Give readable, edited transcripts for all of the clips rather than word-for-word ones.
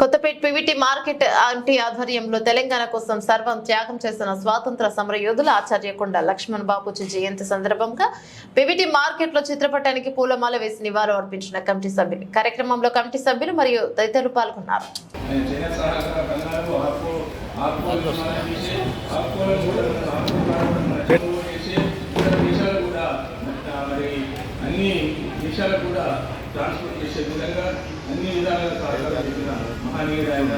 Kothapeta PVT market aunty ఆధ్వర్యంలో తెలంగాణ కోసం సర్వం త్యాగం చేసిన స్వాతంత్ర సమర యోధుల ఆచార్యకొండ లక్ష్మణ్ బాపూజీ జయంతి సందర్భంగా పీవీటీ మార్కెట్ లో చిత్రపటానికి పూలమాల వేసి నివాళులు అర్పించిన కమిటీ సభ్యులు. కార్యక్రమంలో కమిటీ సభ్యులు మరియు తదితరులు పాల్గొన్నారు. ట్రాన్స్పోర్ట్ చేసే విధంగా అన్ని విధాలుగా సహకరించిన మహనీయుడు ఆయన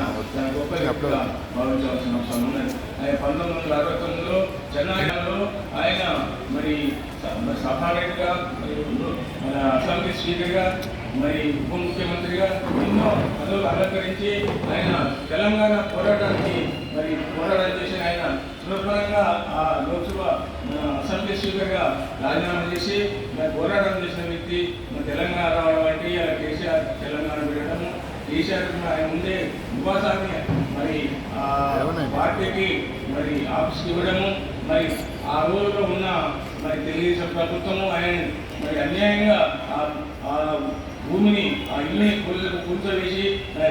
గొప్ప వ్యక్తిగా భావించాల్సిన అవసరం ఉన్నది. ఆయన 1969లో చెన్నైలో ఆయన మరి సభారెడ్డిగా మన అసెంబ్లీ స్పీకర్గా మరి ఉప ముఖ్యమంత్రిగా ఎన్నో పదవులు అలంకరించి ఆయన తెలంగాణ పోరాటానికి పోరాటం చేసిన ఆయన సులభంగా ఆ లోక్సభ అసెంబ్లీ స్పీకర్గా రాజీనామా చేసి పోరాటం చేసిన వ్యక్తి తెలంగాణ రావడం అంటే అలా కేసీఆర్ తెలంగాణ పెట్టడము, కేసీఆర్ ఆయన ముందే నివాసాన్ని పార్టీకి ఆఫీస్కి ఇవ్వడము, ఆ రోజుల్లో ఉన్న తెలుగుదేశం ప్రభుత్వము ఆయన అన్యాయంగా ఆ భూమిని ఆ ఇల్లుని కూర్చోవేసి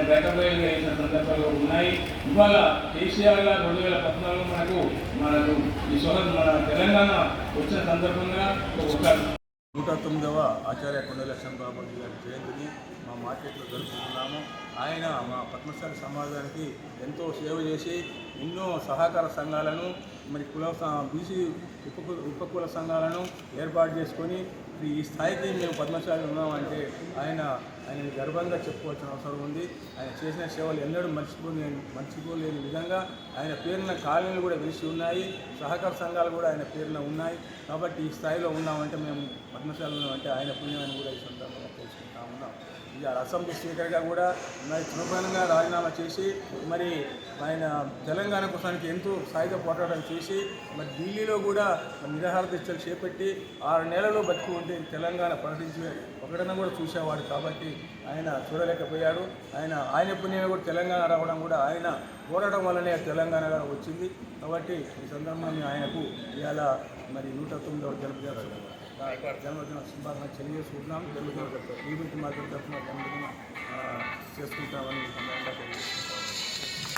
బయటకు వేసిన సందర్భాలు ఉన్నాయి. ఇవాళ కేసీఆర్ గారు 2014 మనకు ఈ మన తెలంగాణ వచ్చిన సందర్భంగా 109వ ఆచార్య కొండ లక్ష్మణ్ బాపూజీ గారి జయంతిని మా మార్కెట్లో జరుపుకుంటున్నాము. ఆయన మా పద్మశాలి సమాజానికి ఎంతో సేవ చేసి ఎన్నో సహకార సంఘాలను బీసీ ఉపకుల సంఘాలను ఏర్పాటు చేసుకొని ఈ స్థాయికి మేము పద్మశాలి ఉన్నామంటే ఆయన గర్వంగా చెప్పుకోవాల్సిన అవసరం ఉంది. ఆయన చేసిన సేవలు ఎన్నడూ మర్చిపోలేని విధంగా ఆయన పేరున కాలనీలు కూడా వెలిసి ఉన్నాయి, సహకార సంఘాలు కూడా ఆయన పేరున ఉన్నాయి. కాబట్టి ఈ స్థాయిలో ఉన్నామంటే మేము పద్మశాలి ఉన్నామంటే ఆయన పుణ్యమని కూడా ఈ సందర్భంగా తెలుసుకుంటా ఉన్నాం. ఇక అసెంబ్లీ స్పీకర్గా కూడా సులభంగా రాజీనామా చేసి ఆయన తెలంగాణ కోసానికి ఎంతో సాయుధ పోరాటం చేసి ఢిల్లీలో కూడా నిరాహార దీక్షలు చేపట్టి 6 నెలలు బతికి ఉంటే తెలంగాణ ప్రకటించి ఒకటన్నా కూడా చూసేవాడు. కాబట్టి ఆయన చూడలేకపోయాడు. ఆయన పుణ్యమే కూడా తెలంగాణ రావడం కూడా ఆయన పోరాటం వల్లనే తెలంగాణగా వచ్చింది. కాబట్టి ఈ సందర్భంగా ఆయనకు ఇవాళ 109వ జన్మదిన శుభాకాంక్షలు తెలియజేసుకుంటున్నాం. జన్మదిన పీవీటీ మార్కెట్ తరఫున జన్మదిన చేసుకుంటామని